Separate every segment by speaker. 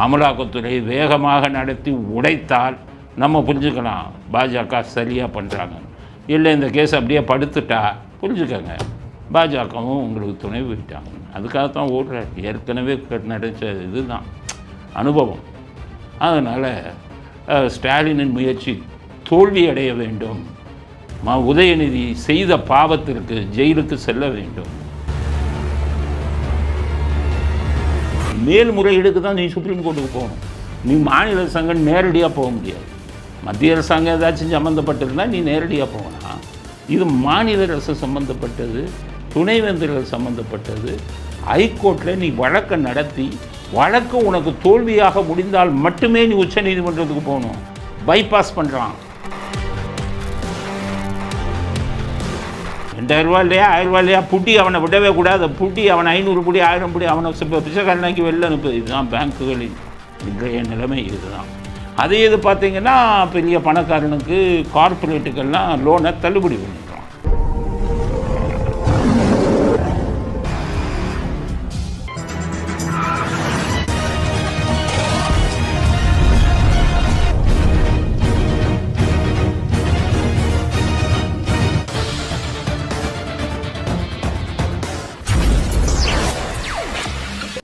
Speaker 1: அமலாக்கத்துறை வேகமாக நடத்தி உடைத்தால் நம்ம புரிஞ்சுக்கலாம் பாஜக சரியாக பண்ணுறாங்க. இல்லை இந்த கேஸ் அப்படியே படுத்துட்டா புரிஞ்சுக்கங்க பாஜகவும் உங்களுக்கு துணை போயிட்டாங்க. அதுக்காகத்தான் ஓடுறாரு. ஏற்கனவே நடத்த இதுதான் அனுபவம். அதனால் ஸ்டாலினின் முயற்சி தோல்வி அடைய வேண்டும். உதயநிதி செய்த பாவத்திற்கு ஜெயிலுக்கு செல்ல வேண்டும். மேல்முறையீடுக்கு தான் நீ சுப்ரீம் கோர்ட்டுக்கு போகணும். நீ மாநில அரசாங்கம் நேரடியாக போக முடியாது. மத்திய அரசாங்கம் ஏதாச்சும் சம்மந்தப்பட்டிருந்தால் நீ நேரடியாக போகலாம். இது மாநில அரசு சம்மந்தப்பட்டது, துணைவேந்தர்கள் சம்மந்தப்பட்டது. ஹைகோர்ட்டில் நீ வழக்கை நடத்தி வழக்கு உனக்கு தோல்வியாக முடிந்தால் மட்டுமே நீ உச்ச நீதிமன்றத்துக்கு போகணும். பைபாஸ் பண்ணுறான். 2000 ரூபா இல்லையா 1000 ரூபா இல்லையா புட்டி அவனை விடவே கூடாது. புட்டி அவனை 500 புடி 1000 புடி அவனை பிச்சைக்காரனாக்கி வெளில அனுப்பு. இதுதான் பேங்க்குகளின் இன்றைய நிலைமை. இதுதான். அதே இது பார்த்தீங்கன்னா பெரிய பணக்காரனுக்கு கார்பரேட்டுக்கெல்லாம் லோனை தள்ளுபடி பண்ணிடுறான்.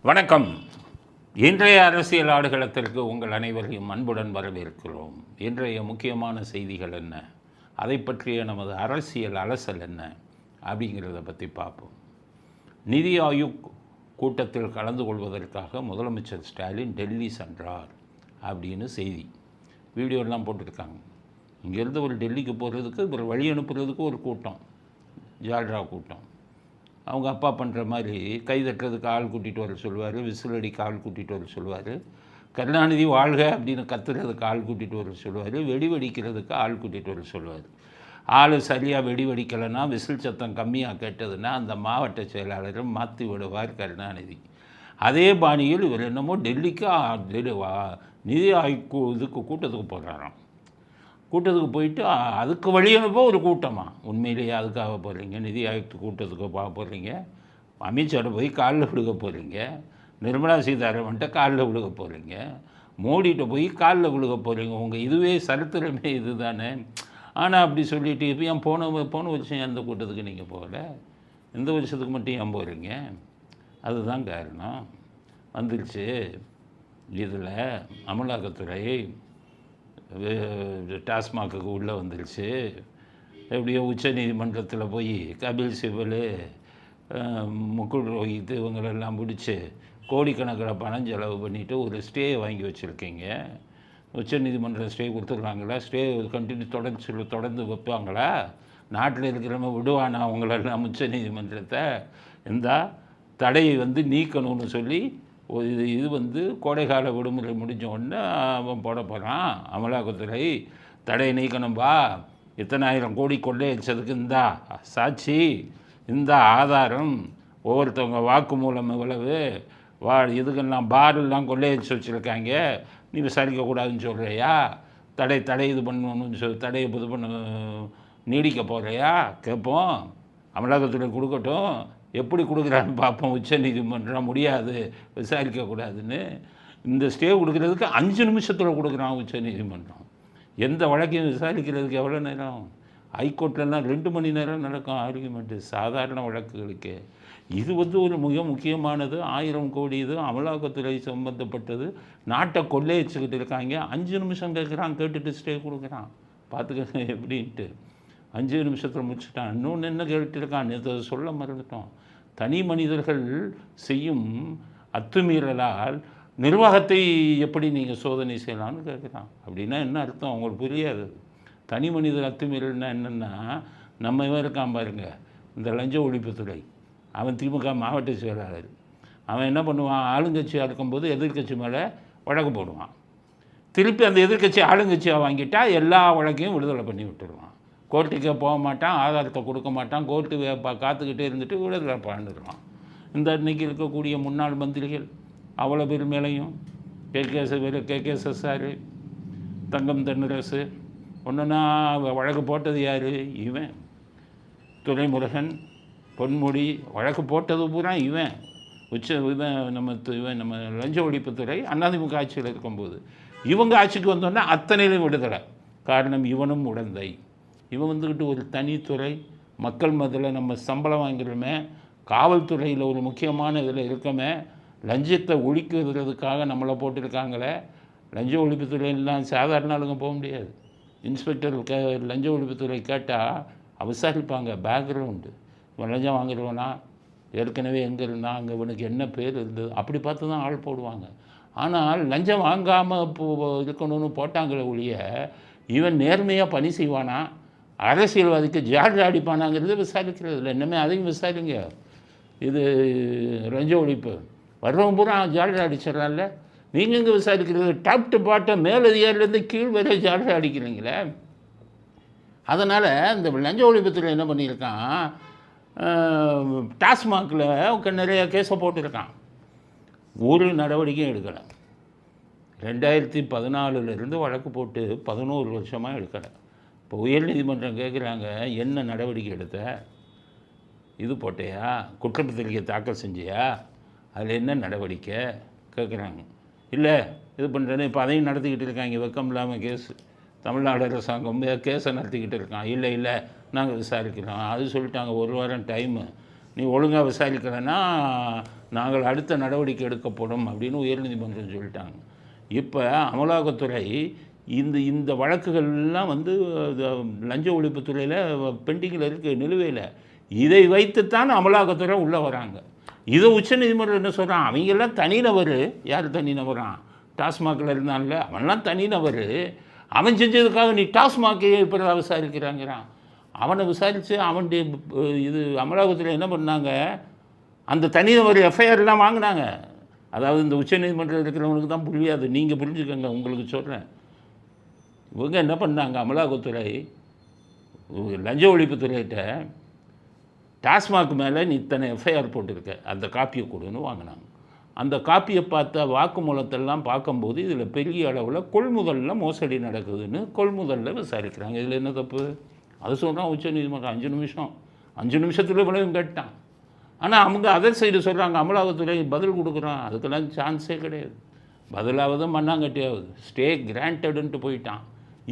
Speaker 1: வணக்கம். இன்றைய அரசியல் ஆடுகளத்திற்கு உங்கள் அனைவரையும் அன்புடன் வரவேற்கிறோம். இன்றைய முக்கியமான செய்திகள் என்ன, அதை பற்றிய நமது அரசியல் அலசல் என்ன அப்படிங்கிறத பற்றி பார்ப்போம். நிதி ஆயோக் கூட்டத்தில் கலந்து கொள்வதற்காக முதலமைச்சர் ஸ்டாலின் டெல்லி சென்றார் அப்படின்னு செய்தி வீடியோலாம் போட்டிருக்காங்க. இங்கேருந்து ஒரு டெல்லிக்கு போகிறதுக்கு ஒரு வழி அனுப்புறதுக்கு ஒரு கூட்டம், ஜால்ரா கூட்டம். அவங்க அப்பா பண்ணுற மாதிரி கை தட்டுறதுக்கு ஆள் கூட்டிகிட்டு வர சொல்லுவார், விசில் அடிக்க ஆள் கூட்டிகிட்டு வர சொல்லுவார், கருணாநிதி வாழ்க அப்படின்னு கத்துறதுக்கு ஆள் கூட்டிகிட்டு வர சொல்லுவார், வெடி வெடிக்கிறதுக்கு ஆள் கூட்டிகிட்டு வர சொல்லுவார். ஆள் சரியாக வெடி வெடிக்கலைன்னா, விசில் சத்தம் கம்மியாக கேட்டதுன்னா அந்த மாவட்ட செயலாளரை மாற்றி விடுவார் கருணாநிதி. அதே பாணியில் இவர் என்னமோ டெல்லிக்கு நிதி ஆயோக் இதுக்கு கூட்டத்துக்கு போகிறாராம். கூட்டத்துக்கு போயிட்டு அதுக்கு வழி அனுப்ப ஒரு கூட்டமாக உண்மையிலேயே அதுக்காக போகிறீங்க? நிதி ஆயோக் கூட்டத்துக்கு போகிறீங்க, அமித்ஷாவை போய் காலில் விழுக போகிறீங்க, நிர்மலா சீதாராமன்ட்ட காலில் விழுக போகிறீங்க, மோடிகிட்ட போய் காலில் விழுக போகிறீங்க. உங்கள் இதுவே சரித்திரமே இது தானே. ஆனால் அப்படி சொல்லிவிட்டு இப்போ ஏன் போன வருஷம் எந்த கூட்டத்துக்கு நீங்கள் போகல, இந்த வருஷத்துக்கு மட்டும் ஏன் போகிறீங்க? அதுதான் காரணம். வந்துருச்சு இதில் அமலாக்கத்துறை டாஸ்மாகுக்கு உள்ளே வந்துருச்சு. எப்படியோ உச்ச நீதிமன்றத்தில் போய் கபில் சிபல், முகுல் ரோஹித் இவங்களெல்லாம் பிடிச்சி கோடிக்கணக்கில் பணம் செலவு பண்ணிவிட்டு ஒரு ஸ்டே வாங்கி வச்சுருக்கீங்க. உச்ச நீதிமன்றம் ஸ்டே கொடுத்துருக்காங்களா? ஸ்டே கண்டினியூ தொடர்ந்து வைப்பாங்களா? நாட்டில் இருக்கிறவங்க விடுவானா அவங்களெல்லாம் உச்ச நீதிமன்றத்தை? இந்த தடையை நீக்கணும்னு சொல்லி இது கோடைக்கால விடுமுறை முடிஞ்ச உடனே அவன் போட போகிறான். அமலாக்கத்துறை தடையை நீக்கணும்பா, இத்தனை ஆயிரம் கோடி கொள்ளையடிச்சதுக்கு இந்தா சாட்சி, இந்த ஆதாரம், ஒவ்வொருத்தவங்க வாக்குமூலம் இவ்வளவு, இதுக்கெல்லாம் பாரெல்லாம் கொள்ளையடிச்சு வச்சுருக்காங்க, நீ விசாரிக்கக்கூடாதுன்னு சொல்கிறியா? தடை இது பண்ணணும்னு தடையை இது பண்ண நீடிக்க போகிறியா? கேட்போம். அமலாக்கத்துறை கொடுக்கட்டும், எப்படி கொடுக்குறான்னு பார்ப்போம். உச்ச நீதிமன்றம் முடியாது விசாரிக்கக்கூடாதுன்னு இந்த ஸ்டே கொடுக்குறதுக்கு 5 நிமிஷத்தில் கொடுக்குறான் உச்ச நீதிமன்றம். எந்த வழக்கையும் விசாரிக்கிறதுக்கு எவ்வளோ நேரம்? ஹைகோர்ட்லலாம் 2 மணி நேரம் நடக்கும் ஆர்கியூமெண்ட்டு சாதாரண வழக்குகளுக்கு. இது ஒரு மிக முக்கியமானது. 1000 கோடி இது அமலாக்கத்துறை சம்பந்தப்பட்டது. நாட்டை கொள்ளையடிச்சுக்கிட்டு இருக்காங்க. 5 நிமிஷம் கேட்குறான், கேட்டுட்டு ஸ்டே கொடுக்குறான். பார்த்துக்க எப்படின்ட்டு 5 நிமிஷத்தில் முடிச்சுட்டான். இன்னொன்று என்ன கேட்டுருக்கான், நேற்று சொல்ல மறந்துட்டோம். தனி மனிதர்கள் செய்யும் அத்துமீறலால் நிர்வாகத்தை எப்படி நீங்கள் சோதனை செய்யலாம்னு கேட்குறான். அப்படின்னா என்ன அர்த்தம் அவங்களுக்கு புரியாது. தனி மனிதர் அத்துமீறல்னா என்னென்னா, நம்ம இவன் இருக்கான் பாருங்க, இந்த லஞ்ச ஒழிப்புத்துறை, அவன் திமுக மாவட்ட செயலாளர். அவன் என்ன பண்ணுவான், ஆளுங்கட்சியாக இருக்கும்போது எதிர்கட்சி மேலே வழக்கு போடுவான். திருப்பி அந்த எதிர்கட்சி ஆளுங்கட்சியாக வாங்கிட்டால் எல்லா வழக்கையும் விடுதலை பண்ணி விட்டுருவான். கோர்ட்டுக்கே போக மாட்டான், ஆதாரத்தை கொடுக்க மாட்டான், கோர்ட்டு காத்துக்கிட்டே இருந்துட்டு விடுதலை பண்ணிடுவான். இந்த இன்றைக்கி இருக்கக்கூடிய முன்னாள் மந்திரிகள் அவ்வளோ பேர் மேலேயும் KKS தங்கம் தென்னரசு ஒன்றுனா வழக்கு போட்டது யார்? இவன் துரைமுருகன், பொன்முடி வழக்கு போட்டது பூரா இவன். இவன் நம்ம லஞ்ச ஒழிப்புத்துறை அதிமுக ஆட்சியில் இருக்கும்போது. இவங்க ஆட்சிக்கு வந்தோன்னா அத்தனையிலும் விடுதலை. காரணம் இவனும் உடந்தை. இவன் வந்துக்கிட்டு ஒரு தனித்துறை, மக்கள் மத்தியில் நம்ம சம்பளம் வாங்கிறோமே, காவல்துறையில் ஒரு முக்கியமான இதில் இருக்கமே, லஞ்சத்தை ஒழிக்கிறதுக்காக நம்மளை போட்டிருக்காங்களே. லஞ்ச ஒழிப்புத்துறையெல்லாம் சாதாரண ஆளுங்க போக முடியாது. இன்ஸ்பெக்டர் லஞ்ச ஒழிப்புத்துறை கேட்டால் விசாரிப்பாங்க பேக்ரவுண்டு. இவன் லஞ்சம் வாங்குறவனா, ஏற்கனவே எங்கே இருந்தால் அங்கே இவனுக்கு என்ன பேர் இருந்தது, அப்படி பார்த்து தான் ஆள் போடுவாங்க. ஆனால் லஞ்சம் வாங்காமல் இருக்கணும்னு போட்டாங்களே ஒழிய இவன் நேர்மையாக பணி செய்வானா, அரசியல்வாதிக்கு ஜார்ஜ் அடிப்பானாங்கிறது விசாரிக்கிறது இல்லை. இன்னுமே அதையும் விசாரிங்க. இது லஞ்ச ஒழிப்பு வர்றவன் பூரா ஜார்ஜ் அடிச்சிடறான்ல. நீங்கள் இங்கே விசாரிக்கிறது டாப் டு பாட்டம் மேலதிகாரிலேருந்து கீழ் வரை ஜார்ஜ் அடிக்கிறீங்களே. அதனால் இந்த லஞ்ச ஒழிப்புத்துறை என்ன பண்ணியிருக்கான், டாஸ்மாகில் நிறைய கேஸை போட்டிருக்கான். ஒரு நடவடிக்கையும் எடுக்கலை. 2014 வழக்கு போட்டு 11 வருஷமாக எடுக்கலை. இப்போ உயர்நீதிமன்றம் கேட்குறாங்க, என்ன நடவடிக்கை எடுத்த, இது போட்டையா, குற்றப்பத்திரிக்கை தாக்கல் செஞ்சியா, அதில் என்ன நடவடிக்கை கேட்குறாங்க. இல்லை இது பண்ணுறேன்னு இப்போ அதையும் நடத்திக்கிட்டு இருக்காங்க. வெக்கம் இல்லாமல் கேஸு தமிழ்நாடு அரசாங்கம் கேஸை நடத்திக்கிட்டு இருக்கான். இல்லை நாங்கள் விசாரிக்கிறோம். அது சொல்லிட்டாங்க 1 வாரம் டைமு, நீ ஒழுங்காக விசாரிக்கலைன்னா நாங்கள் அடுத்த நடவடிக்கை எடுக்கப்படும் அப்படின்னு உயர்நீதிமன்றம் சொல்லிட்டாங்க. இப்போ அமலாக்கத்துறை இந்த வழக்குகள்லாம் லஞ்ச ஒழிப்புத்துறையில் பெண்டிங்கில் இருக்குது, நிலுவையில். இதை வைத்துத்தான் அமலாக்கத்துறை உள்ளே வராங்க. இதை உச்சநீதிமன்றம் என்ன சொல்கிறான், அவங்கெல்லாம் தனிநபர். யார் தனிநபரான், டாஸ்மாகில் இருந்தான்ல அவன்லாம் தனிநபர். அவன் செஞ்சதுக்காக நீ டாஸ்மாகை இப்போ விசாரிக்கிறாங்கிறான். அவனை விசாரித்து அவனுடைய இது அமலாக்கத்துறை என்ன பண்ணாங்க, அந்த தனிநபர் எஃப்ஐஆர்லாம் வாங்கினாங்க. அதாவது இந்த உச்சநீதிமன்றம் இருக்கிறவங்களுக்கு தான் புரியாது, நீங்கள் புரிஞ்சுக்கோங்க, உங்களுக்கு சொல்கிறேன். இவங்க என்ன பண்ணாங்க, அமலாக்கத்துறை லஞ்ச ஒழிப்புத்துறையிட்ட டாஸ்மாக் மேலே நீ இத்தனை எஃப்ஐஆர் போட்டிருக்க, அந்த காப்பியை கொடுன்னு வாங்கினாங்க. அந்த காப்பியை பார்த்த வாக்குமூலத்தெல்லாம் பார்க்கும்போது இதில் பெரிய அளவில் கொள்முதலில் மோசடி நடக்குதுன்னு கொள்முதலில் விசாரிக்கிறாங்க. இதில் என்ன தப்பு, அது சொல்கிறான் உச்சநீதிமன்றம். 5 நிமிஷத்தில் விளைவும் கேட்டான். ஆனால் அவங்க அதர் சைடு சொல்கிறாங்க, அமலாக்கத்துறை பதில் கொடுக்குறான். அதுக்கெல்லாம் சான்ஸே கிடையாது. பதிலாவது மண்ணாங்கட்டியாவது ஸ்டே கிராண்டடுன்ட்டு போயிட்டான்.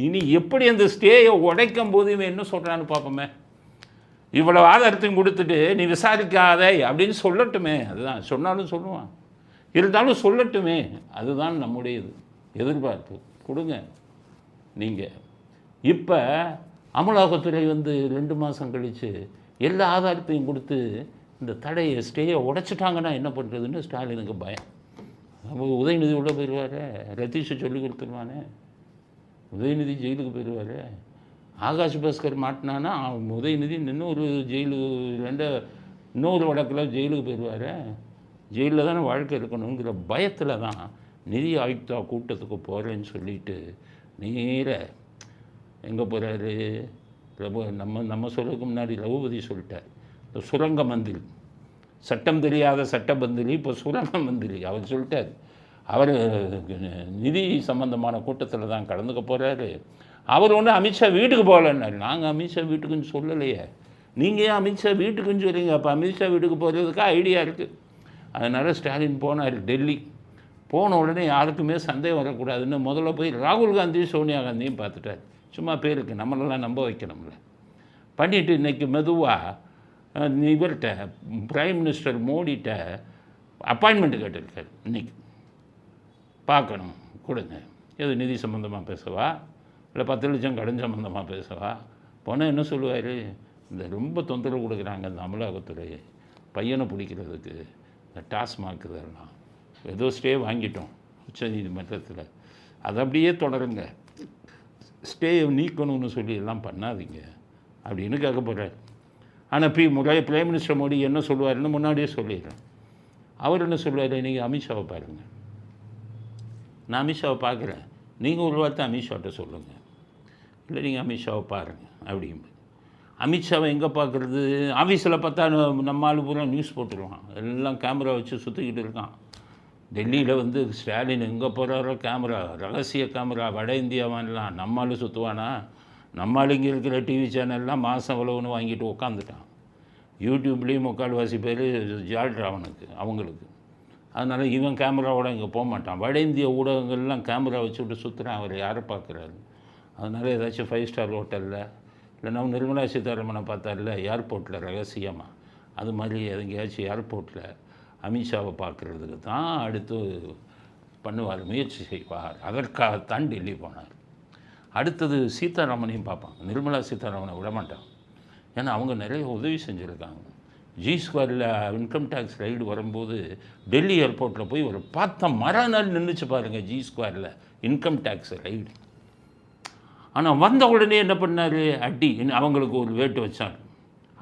Speaker 1: இனி எப்படி அந்த ஸ்டேயை உடைக்கும் போது இவன் என்ன சொல்கிறான்னு பார்ப்போமே. இவ்வளோ ஆதாரத்தையும் கொடுத்துட்டு நீ விசாரிக்காதே அப்படின்னு சொல்லட்டுமே. அதுதான் சொன்னாலும் சொல்லுவான், இருந்தாலும் சொல்லட்டுமே. அதுதான் நம்முடைய எதிர்பார்ப்பு. கொடுங்க நீங்கள். இப்போ அமலாக்கத்துறை 2 மாதம் கழித்து எல்லா ஆதாரத்தையும் கொடுத்து இந்த தடையை ஸ்டேயை உடைச்சிட்டாங்கன்னா என்ன பண்ணுறதுன்னு ஸ்டாலினுக்கு பயம். உதயநிதி உள்ளே போயிடுவார், ரத்தீஷை சொல்லி கொடுத்துருவானே, உதயநிதி ஜெயிலுக்கு போயிடுவார். ஆகாஷ் பாஸ்கர் மாட்டினான்னா உதயநிதி இன்னொரு இன்னொரு வழக்கில் ஜெயிலுக்கு போயிடுவார். ஜெயிலில் தானே வாழ்க்கை இருக்கணுங்கிற பயத்தில் தான் நிதி ஆயுக்தா கூட்டத்துக்கு போகிறேன்னு சொல்லிட்டு நேர எங்கே போகிறாரு, நம்ம சொல்கிறதுக்கு முன்னாடி ரகுபதி சொல்லிட்டார். இந்த சுரங்க மந்திரி, சட்டம் தெரியாத சட்ட மந்திரி, இப்போ சுரங்க மந்திரி அவர் சொல்லிட்டார். அவர் நிதி சம்பந்தமான கூட்டத்தில் தான் கலந்துக்க போகிறாரு. அவர் அமித்ஷா வீட்டுக்கு போகலன்னாரு. நாங்கள் அமித்ஷா வீட்டுக்குன்னு சொல்லலையே, நீங்கள் ஏன் அமித்ஷா வீட்டுக்குன்னு சொல்கிறீங்க? அப்போ அமித்ஷா வீட்டுக்கு போகிறதுக்கு ஐடியா இருக்குது. அதனால் ஸ்டாலின் போனார் டெல்லி. போன உடனே யாருக்குமே சந்தேகம் வரக்கூடாதுன்னு முதல்ல போய் ராகுல் காந்தியும் சோனியா காந்தியும் பார்த்துட்டார். சும்மா பேருக்கு, நம்மளெல்லாம் நம்ப வைக்கணும்ல. பண்ணிவிட்டு இன்றைக்கி மெதுவாக இவர்கிட்ட பிரைம் மினிஸ்டர் மோடிகிட்ட அப்பாயின்மெண்ட்டு கேட்டிருக்காரு. இன்றைக்கி பார்க்கணும், கொடுங்க. எது நிதி சம்மந்தமாக பேசவா, இல்லை 10 லட்சம் கடன் சம்மந்தமாக பேசவா? போனால் என்ன சொல்லுவார், இந்த ரொம்ப தொந்தரவு கொடுக்குறாங்க இந்த அமலாக்கத்துறை பையனை பிடிக்கிறதுக்கு, இந்த டாஸ்மாக் இதெல்லாம் ஏதோ ஸ்டே வாங்கிட்டோம் உச்சநீதிமன்றத்தில், அதை அப்படியே தொடருங்க, ஸ்டேயை நீக்கணும்னு சொல்லி எல்லாம் பண்ணாதீங்க அப்படின்னு கேட்க போகிறார். ஆனால் பிரைம் மினிஸ்டர் மோடி என்ன சொல்லுவாருன்னு முன்னாடியே சொல்லிடுறேன். அவர் என்ன சொல்லுவார், நீங்கள் அமித்ஷாவை பாருங்கள், நான் அமித்ஷாவை பார்க்குறேன், நீங்கள் ஒரு வார்த்தை அமித்ஷாட்ட சொல்லுங்கள், இல்லை நீங்கள் அமித்ஷாவை பாருங்கள் அப்படிங்க. அமித்ஷாவை எங்கே பார்க்குறது, ஆஃபீஸில் பார்த்தா நம்ம ஆளு பூரா நியூஸ் போட்டுருவான், எல்லாம் கேமரா வச்சு சுற்றிக்கிட்டு இருக்கான். டெல்லியில் ஸ்டாலின் எங்கே போகிறாரோ கேமரா, ரகசிய கேமரா, வட இந்தியாவான்லாம். நம்மளால் சுற்றுவானா? நம்மளால் இங்கே இருக்கிற டிவி சேனல்லாம் மாதம் எவ்வளவுன்னு வாங்கிட்டு உட்காந்துட்டான். யூடியூப்லேயும் 3/4 பேர் ஜால்ரா அவனுக்கு அவங்களுக்கு. அதனால் இவன் கேமராவோட இங்கே போக மாட்டான். வட இந்திய ஊடகங்கள்லாம் கேமரா வச்சுட்டு சுற்றுறான், அவர் யாரை பார்க்குறாரு. அதனால் ஏதாச்சும் 5 ஸ்டார் ஹோட்டலில் இல்லைன்னா நிர்மலா சீதாராமனை பார்த்தார்ல ஏர்போர்ட்டில் ரகசியமாக, அது மாதிரி எங்கேயாச்சும் ஏர்போர்ட்டில் அமித்ஷாவை பார்க்குறதுக்கு தான் அடுத்து பண்ணுவார், முயற்சி செய்வார். அதற்காகத்தான் டெல்லி போனார். அடுத்தது சீதாராமனையும் பார்ப்பாங்க. நிர்மலா சீதாராமனை விட மாட்டாங்க. ஏன்னா அவங்க நிறைய உதவி செஞ்சுருக்காங்க. G2 இன்கம் டேக்ஸ் ரைடு வரும்போது டெல்லி ஏர்போர்ட்டில் போய் ஒரு பார்த்த மறுநாள் நின்றுச்சு பாருங்கள் G2 இன்கம் டேக்ஸ் ரைடு. ஆனால் வந்த உடனே என்ன பண்ணார், அடி அவங்களுக்கு ஒரு வேட்டு வச்சாங்க.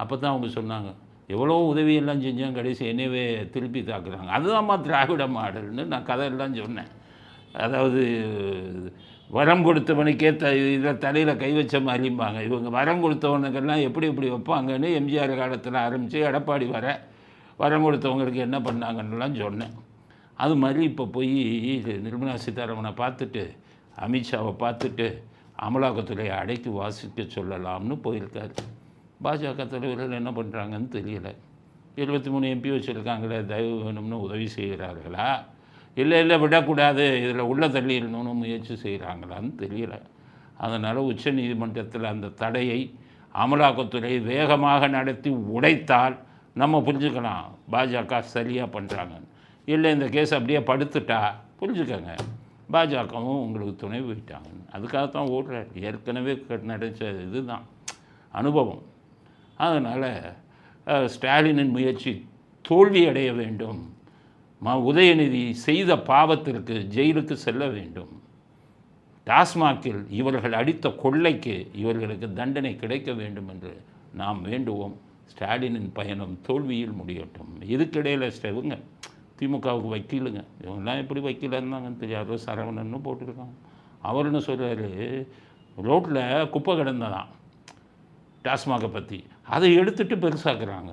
Speaker 1: அப்போ தான் அவங்க சொன்னாங்க, எவ்வளோ உதவியெல்லாம் செஞ்சோம், கடைசி என்னவே திருப்பி தாக்குறாங்க. அதுதான்மா திராவிட மாடல்னு நான் கதையெல்லாம் சொன்னேன். அதாவது வரம் கொடுத்தவனுக்கே இதில் தலையில் கை வச்ச மாதிரிம்பாங்க. இவங்க வரம் கொடுத்தவனுக்கெல்லாம் எப்படி வைப்பாங்கன்னு எம்ஜிஆர் காலத்தில் ஆரம்பித்து எடப்பாடி வரம் கொடுத்தவங்களுக்கு என்ன பண்ணாங்கன்னுலாம் சொன்னேன். அது மாதிரி இப்போ போய் நிர்மலா சீதாராமனை பார்த்துட்டு அமித்ஷாவை பார்த்துட்டு அமலாக்கத்துறையை அடைக்கி வாசிக்க சொல்லலாம்னு போயிருக்காரு. பாஜக தலைவர்கள் என்ன பண்ணுறாங்கன்னு தெரியலை. 23 MP வச்சுருக்காங்களே, தயவு வேணும்னு உதவி செய்கிறார்களா, இல்லை விடக்கூடாது இதில் உள்ள தள்ளிடணும்னு முயற்சி செய்கிறாங்களான்னு தெரியல. அதனால் உச்ச நீதிமன்றத்தில் அந்த தடையை அமலாக்கத்துறை வேகமாக நடத்தி உடைத்தால் நம்ம புரிஞ்சுக்கலாம் பாஜக சரியாக பண்ணுறாங்கன்னு. இல்லை இந்த கேஸ் அப்படியே படுத்துட்டா புரிஞ்சுக்கங்க பாஜகவும் உங்களுக்கு துணை போயிட்டாங்க. அதுக்காகத்தான் ஓடுறார். ஏற்கனவே நடச்ச இதுதான் அனுபவம். அதனால் ஸ்டாலினின் முயற்சி தோல்வி அடைய வேண்டும். உதயநிதி செய்த பாவத்திற்கு ஜெயிலுக்கு செல்ல வேண்டும். டாஸ்மாகில் இவர்கள் அடித்த கொள்ளைக்கு இவர்களுக்கு தண்டனை கிடைக்க வேண்டும் என்று நாம் வேண்டுவோம். ஸ்டாலினின் பயணம் தோல்வியில் முடியட்டும். இதுக்கிடையில் இவங்க திமுகவுக்கு வக்கீலுங்க, இவங்கெல்லாம் எப்படி வக்கீலாக இருந்தாங்கன்னு தெரியாது. சரவணன்னு போட்டிருக்காங்க. அவர் என்ன சொல்கிறாரு, ரோட்டில் குப்பை கிடந்ததான் டாஸ்மாகை பற்றி, அதை எடுத்துகிட்டு பெருசாக்குறாங்க.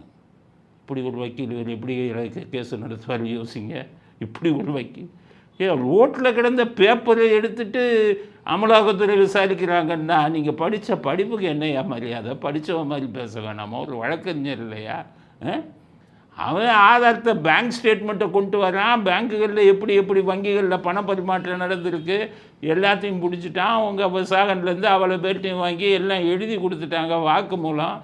Speaker 1: இப்படி ஒரு வக்கீல் இவர் எப்படி கேஸ் நடத்துவார் யோசிங்க. இப்படி ஒரு வக்கீல் ரோட்டில் கிடந்த பேப்பரை எடுத்துகிட்டு அமலாக்கத்துறை விசாரிக்கிறாங்கன்னா நீங்கள் படித்த படிப்புக்கு என்னையா மரியாதை? படித்தவன் மாதிரி பேச வேணாமா? ஒரு வழக்கறிஞர் இல்லையா? அவன் ஆதாரத்தை பேங்க் ஸ்டேட்மெண்ட்டை கொண்டு வரான். பேங்க்குகளில் எப்படி வங்கிகளில் பண பரிமாற்றம் நடந்திருக்கு எல்லாத்தையும் பிடிச்சிட்டான். அவங்க விசாகன்லேருந்து அவ்வளோ பேர்ட்டையும் வாங்கி எல்லாம் எழுதி கொடுத்துட்டாங்க வாக்கு மூலம்.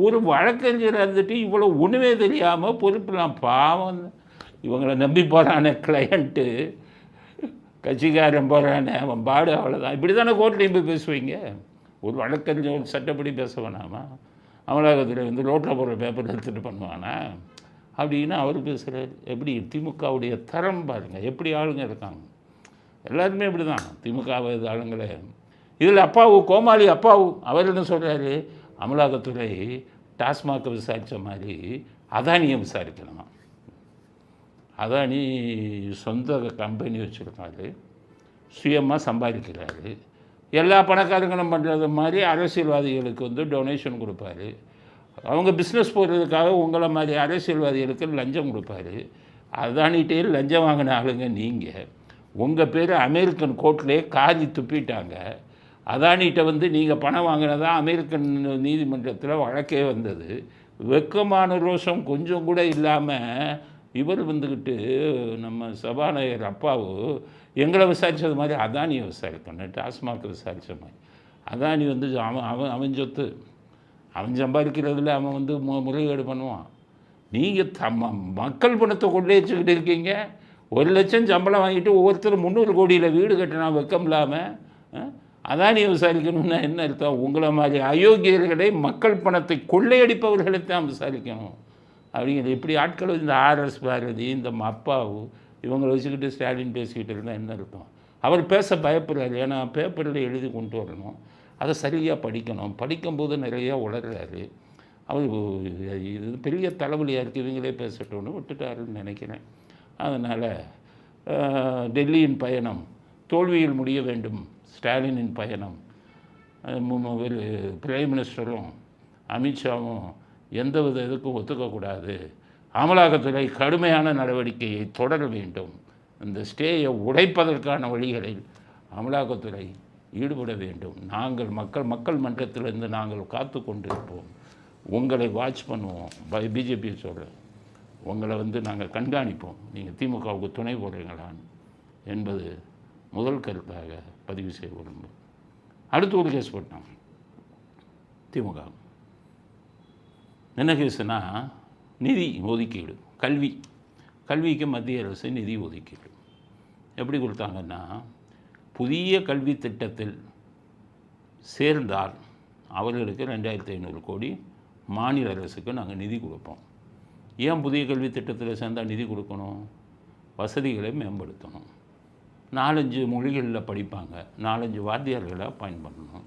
Speaker 1: ஒரு வழக்கறிஞர் இருந்துட்டு இவ்வளோ ஒன்றுமே தெரியாமல் பொறுப்புலாம் பாவம். இவங்களை நம்பி போகிறானே கிளையண்ட்டு, கட்சிக்காரன் போகிறானே அவன் பாடு, அவ்வளோதான். இப்படி தானே கோர்ட்லேயும் போய் பேசுவீங்க. ஒரு வழக்கறிஞர் சட்டப்படி பேச வேணாமா? அமலாக்கத்தில் ரோட்டில் போகிற பேப்பர் எடுத்துகிட்டு பண்ணுவானா அப்படின்னு அவர் பேசுகிறார். எப்படி திமுகவுடைய தரம் பாருங்கள், எப்படி ஆளுங்க இருக்காங்க. எல்லாருமே இப்படி தான் திமுக ஆளுங்களே. இதில் அப்பாவு கோமாளி அப்பாவு அவர் என்ன சொல்கிறாரு, அமலாக்கத்துறை டாஸ்மாகை விசாரித்த மாதிரி அதானியை விசாரிக்கணுமா. அதானி சொந்த கம்பெனி வச்சுருக்காரு, சுயமாக சம்பாதிக்கிறாரு. எல்லா பணக்காரங்களும் பண்ணுறது மாதிரி அரசியல்வாதிகளுக்கு டொனேஷன் கொடுப்பாரு. அவங்க பிஸ்னஸ் போடுறதுக்காக உங்களை மாதிரி அரசியல்வாதிகளுக்கு லஞ்சம் கொடுப்பாரு. அதானிகிட்டே லஞ்சம் வாங்கின ஆளுங்க நீங்கள். உங்கள் பேர் அமெரிக்கன் கோர்ட்லேயே காதி துப்பிட்டாங்க. அதானிகிட்ட நீங்கள் பணம் வாங்கினதா அமெரிக்கன் நீதிமன்றத்தில் வழக்கே வந்தது. வெக்கமான ரோஷம் கொஞ்சம் கூட இல்லாமல் இவர் நம்ம சபாநாயகர் அப்பாவு எங்களை விசாரித்தது மாதிரி அதானியை விசாரிக்கணும், டாஸ்மாக் விசாரித்த மாதிரி. அதானி அவன் சொத்து, அவன் சம்பாதிக்கிறதுல அவன் முறைகேடு பண்ணுவான். நீங்கள் மக்கள் பணத்தை கொள்ளையடிச்சுக்கிட்டு இருக்கீங்க. 1 லட்சம் சம்பளம் வாங்கிட்டு ஒவ்வொருத்தரும் 300 கோடியில் வீடு கட்டினா வெக்கம் இல்லாமல் அதானியை விசாரிக்கணும்னா என்ன அர்த்தம்? உங்களை மாதிரி அயோக்கியர்களை மக்கள் பணத்தை கொள்ளையடிப்பவர்களைத்தான் விசாரிக்கணும் அப்படிங்கிறது. இப்படி ஆட்கள் இந்த RS பாரதி, இந்த அப்பாவு இவங்களை வச்சுக்கிட்டு ஸ்டாலின் பேசிக்கிட்டு இருந்தால் என்ன அர்த்தம்? அவர் பேச பயப்படுறாரு. ஏன்னா பேப்பரில் எழுதி கொண்டு வரணும், அதை சரியாக படிக்கணும். படிக்கும்போது நிறையா உளர்றாரு. அவர் இது பெரிய தலைவலியாக இருக்குது, இவங்களே பேசட்டும்னு விட்டுட்டாருன்னு நினைக்கிறேன். அதனால் டெல்லியின் பயணம் தோல்வியில் முடிய வேண்டும். ஸ்டாலினின் பயணம், பிரைம் மினிஸ்டரும் அமித்ஷாவும் எந்தவித இதுக்கும் ஒத்துக்கக்கூடாது. அமலாக்கத்துறை கடுமையான நடவடிக்கையை தொடர வேண்டும். இந்த ஸ்டேயை உடைப்பதற்கான வழிகளில் அமலாக்கத்துறை ஈடுபட வேண்டும். நாங்கள் மக்கள் மன்றத்திலிருந்து நாங்கள் காத்து கொண்டிருப்போம், உங்களை வாட்ச் பண்ணுவோம். பிஜேபி சொல்கிறேன், உங்களை நாங்கள் கண்காணிப்போம், நீங்கள் திமுகவுக்கு துணை போடுறீங்களான்னு என்பது முதல் கருத்தாக பதிவு செய்ய விரும்பும். அடுத்து ஒரு கேஸ் போட்டாங்க திமுக. என்ன கேஸுனா நிதி ஒதுக்கீடு. கல்விக்கு மத்திய அரசு நிதி ஒதுக்கீடு எப்படி கொடுத்தாங்கன்னா, புதிய கல்வி திட்டத்தில் சேர்ந்தால் அவர்களுக்கு 2500 கோடி மாநில அரசுக்கு நாங்கள் நிதி கொடுப்போம். ஏன் புதிய கல்வி திட்டத்தில் சேர்ந்தால் நிதி கொடுக்கணும்? வசதிகளை மேம்படுத்தணும். 4-5 மொழிகளில் படிப்பாங்க, 4-5 வாத்தியார்களை அப்பாயிண்ட் பண்ணணும்.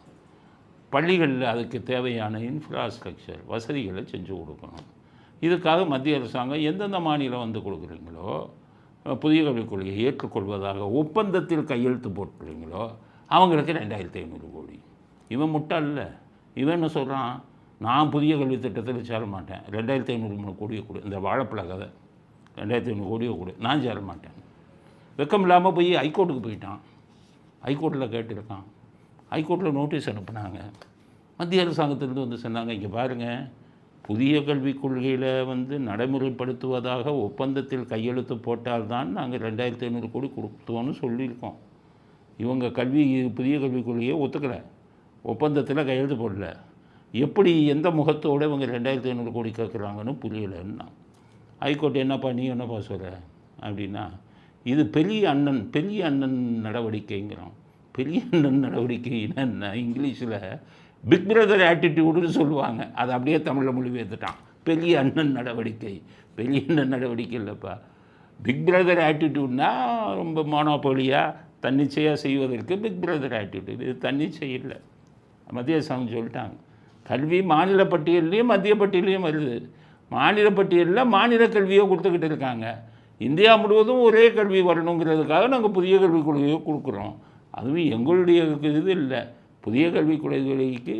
Speaker 1: பள்ளிகளில் அதுக்கு தேவையான இன்ஃப்ராஸ்ட்ரக்சர் வசதிகளை செஞ்சு கொடுக்கணும். இதுக்காக மத்திய அரசாங்கம் எந்தெந்த மாநிலம் கொடுக்குறீங்களோ, புதிய கல்விக் கொள்கையை ஏற்றுக்கொள்வதாக ஒப்பந்தத்தில் கையெழுத்து போட்டுறீங்களோ அவங்களுக்கு 2500 கோடி. இவன் முட்டாள் இல்லை. இவன் என்ன சொல்கிறான், நான் புதிய கல்வி திட்டத்தில் சேர மாட்டேன், 2500 கோடியை கொடு. இந்த வாழைப்பழ கதை, 2500 கோடியை கொடு, நான் சேர மாட்டேன். வெக்கம் இல்லாமல் போய் ஹைகோர்ட்டுக்கு போயிட்டான். ஹைகோர்ட்டில் கேட்டிருக்கான். ஹைகோர்ட்டில் நோட்டீஸ் அனுப்புனாங்க. மத்திய அரசாங்கத்திலேருந்து சொன்னாங்க, இங்கே பாருங்கள், புதிய கல்விக் கொள்கையில் நடைமுறைப்படுத்துவதாக ஒப்பந்தத்தில் கையெழுத்து போட்டால்தான் நாங்கள் 2500 கோடி கொடுத்தோன்னு சொல்லியிருக்கோம். இவங்க புதிய கல்விக் கொள்கையை ஒத்துக்கலை, ஒப்பந்தத்தில் கையெழுத்து போடல. எப்படி எந்த முகத்தோடு இவங்க 2500 கோடி கேட்குறாங்கன்னு புரியலைன்னா, ஹைகோர்ட் என்னப்பா நீ என்னப்பா சொல்கிற அப்படின்னா, இது பெரிய அண்ணன் நடவடிக்கைங்கிறோம். பெரிய அண்ணன் நடவடிக்கை என்னென்ன இங்கிலீஷில் பிக் பிரதர் ஆட்டிடியூடுன்னு சொல்லுவாங்க. அதை அப்படியே தமிழில் மொழிபெயர்த்துட்டான். பெரிய அண்ணன் நடவடிக்கை இல்லைப்பா. பிக் பிரதர் ஆட்டிடியூட்னா ரொம்ப மோனோபோலியாக தன்னிச்சையாக செய்வதற்கு பிக் பிரதர் ஆட்டிடியூட். இது தன்னிச்சை இல்லை. மத்திய அரசாங்கம் சொல்லிட்டாங்க. கல்வி மாநில பட்டியல்லையும் மத்திய பட்டியலையும் வருது. மாநில பட்டியலில் மாநில கல்வியை கொடுத்துக்கிட்டு இருக்காங்க. இந்தியா முழுவதும் ஒரே கல்வி வரணுங்கிறதுக்காக நாங்கள் புதிய கல்விக் கொள்கையை கொடுக்குறோம். அதுவும் எங்களுடைய இது இல்லை. புதிய கல்விக் கொள்கைக்கு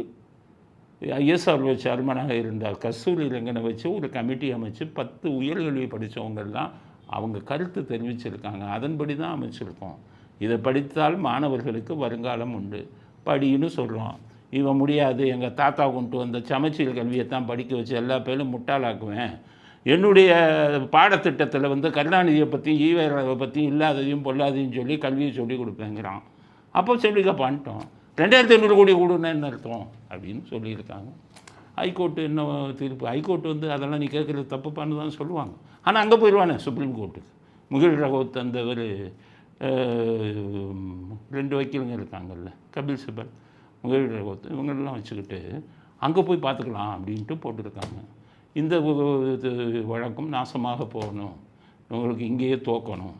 Speaker 1: ஐஎஸ்ஆர்ஓ சேர்மனாக இருந்தார் கஸ்தூரி ரங்கனை வச்சு ஒரு கமிட்டி அமைச்சு 10 உயர்கல்வி படித்தவங்கள்லாம் அவங்க கருத்து தெரிவிச்சிருக்காங்க. அதன்படி தான் அமைச்சிருக்கோம். இதை படித்தால் மாணவர்களுக்கு வருங்காலம் உண்டு படின்னு சொல்கிறோம். இவன் முடியாது, எங்கள் தாத்தா கொண்டு வந்த சமச்சீர் கல்வியை தான் படிக்க வச்சு எல்லா பேரும் முட்டாளாக்குவேன், என்னுடைய பாடத்திட்டத்தில் கருணாநிதியை பற்றியும் ஈவேராவை பற்றியும் இல்லாததையும் பொல்லாதையும் சொல்லி கல்வியை சொல்லிக் கொடுப்பேங்கிறான். அப்போ சொல்லிக்கப்பான்ட்டோம். 2500 கோடி கொடுன்னா என்ன அர்த்தம் அப்படின்னு சொல்லியிருக்காங்க. ஹைகோர்ட்டு என்ன தீர்ப்பு? ஹைகோர்ட்டு அதெல்லாம் நீ கேட்குறது தப்புப்பான்னு தான் சொல்லுவாங்க. ஆனால் அங்கே போயிடுவானே சுப்ரீம் கோர்ட்டுக்கு. முகில் ரகோத் அந்த ஒரு 2 வக்கீலுங்க இருக்காங்கல்ல, கபில் சிபல், முகில் ரகோத், இவங்களெல்லாம் வச்சுக்கிட்டு அங்கே போய் பார்த்துக்கலாம் அப்படின்ட்டு போட்டிருக்காங்க. இந்த வழக்கம் நாசமாக போகணும், இவங்களுக்கு இங்கேயே தோக்கணும்.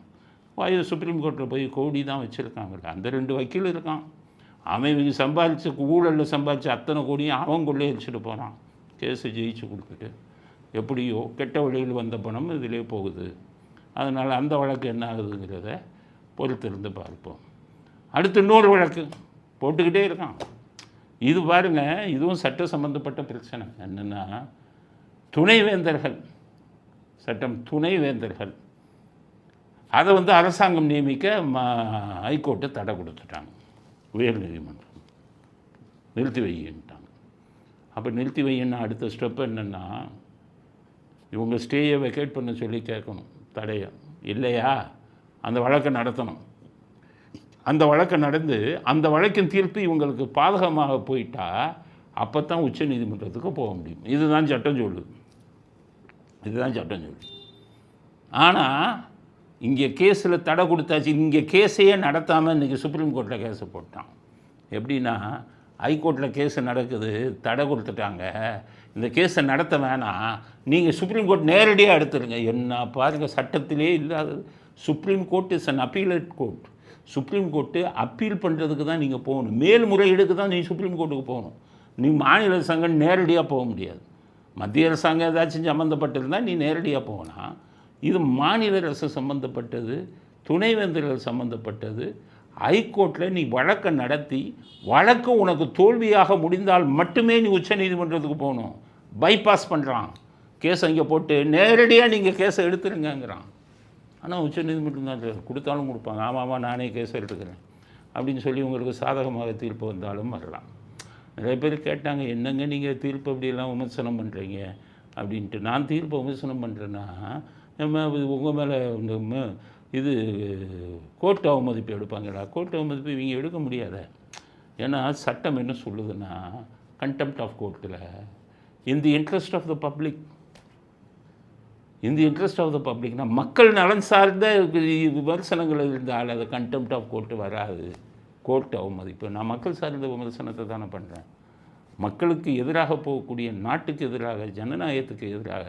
Speaker 1: சுப்ரீம் கோர்ட்டில் போய் கோடி தான் வச்சுருக்காங்கல்ல, அந்த 2 வக்கீல் இருக்கான். அவன் இவங்க சம்பாதிச்சு ஊழலில் சம்பாதிச்சு அத்தனை கோடியும் அவன் கொள்ளையடிச்சிட்டு போகிறான். கேஸை ஜெயிச்சு கொடுத்துட்டு எப்படியோ கெட்ட வழியில் வந்த பணம் இதிலே போகுது. அதனால் அந்த வழக்கு என்ன ஆகுதுங்கிறத பொறுத்திருந்து பார்ப்போம். அடுத்து இன்னொரு வழக்கு போட்டுக்கிட்டே இருக்கான். இது பாருங்கள், இதுவும் சட்ட சம்பந்தப்பட்ட பிரச்சனை. என்னென்னா துணைவேந்தர்கள் சட்டம், துணைவேந்தர்கள் அதை அரசாங்கம் நியமிக்க ஹைகோர்ட்டு தடை கொடுத்துட்டாங்க. உயர் நீதிமன்றம் நிறுத்தி வைக்கிட்டாங்க. அப்போ நிறுத்தி வையின்னா அடுத்த ஸ்டெப் என்னென்னா, இவங்க ஸ்டேயை வெக்கேட் பண்ண சொல்லி கேட்கணும், தடையை இல்லையா அந்த வழக்கை நடத்தணும். அந்த வழக்கை நடந்து அந்த வழக்கின் தீர்ப்பு இவங்களுக்கு பாதகமாக போயிட்டா அப்போ தான் உச்ச நீதிமன்றத்துக்கு போக முடியும். இதுதான் சட்டம் சொல்லுது. ஆனால் இங்கே கேஸில் தடை கொடுத்தாச்சு. இங்கே கேஸையே நடத்தாமல் இன்றைக்கி சுப்ரீம் கோர்ட்டில் கேஸை போட்டான். எப்படின்னா, ஹைகோர்ட்டில் கேஸு நடக்குது, தடை கொடுத்துட்டாங்க, இந்த கேஸை நடத்த வேணாம், நீங்கள் சுப்ரீம் கோர்ட் நேரடியாக எடுத்துருங்க. என்ன பாருங்கள், சட்டத்திலே இல்லாதது. Supreme court is an appellate court. Supreme court appeal பண்ணுறதுக்கு தான் நீங்கள் போகணும். மேல்முறையீடுக்கு தான் நீ சுப்ரீம் கோர்ட்டுக்கு போகணும். நீ மாநில அரசாங்கம் நேரடியாக போக முடியாது. மத்திய அரசாங்கம் ஏதாச்சும் சம்மந்தப்பட்டிருந்தால் நீ நேரடியாக போகலாம். இது மாநில அரசு சம்மந்தப்பட்டது, துணைவேந்தர்கள் சம்மந்தப்பட்டது. ஹைகோர்ட்டில் நீ வழக்கை நடத்தி வழக்கு உனக்கு தோல்வியாக முடிந்தால் மட்டுமே நீ உச்ச நீதிமன்றத்துக்கு போகணும். பைபாஸ் பண்ணுறான். கேஸ் அங்கே போட்டு நேரடியாக நீங்கள் கேஸை எடுத்துருங்கங்கிறான். ஆனால் உச்ச நீதிமன்றம் தான் கொடுத்தாலும் கொடுப்பாங்க. ஆமாம் நானே கேஸை எடுத்துக்கிறேன் அப்படின்னு சொல்லி உங்களுக்கு சாதகமாக தீர்ப்பு வந்தாலும் வரலாம். நிறைய பேர் கேட்டாங்க, என்னங்க நீங்கள் தீர்ப்பு அப்படியெல்லாம் விமர்சனம் பண்ணுறீங்க அப்படின்ட்டு. நான் தீர்ப்பை விமர்சனம் பண்ணுறேன்னா நம்ம உங்கள் மேலே இது கோர்ட் அவமதிப்பு எடுப்பாங்களா? கோர்ட் அவமதிப்பு இவங்க எடுக்க முடியாத. ஏன்னா சட்டம் என்ன சொல்லுதுன்னா, கண்டெம்ப்ட் ஆஃப் கோர்ட்டில் in the interest of the public, பப்ளிக்னா மக்கள் நலன் சார்ந்த விமர்சனங்கள் இருந்தால் அது கண்டெம்ப்ட் ஆஃப் கோர்ட்டு வராது. கோர்ட் அவமதிப்பு. நான் மக்கள் சார்ந்த விமர்சனத்தை தானே பண்ணுறேன். மக்களுக்கு எதிராக போகக்கூடிய, நாட்டுக்கு எதிராக, ஜனநாயகத்துக்கு எதிராக,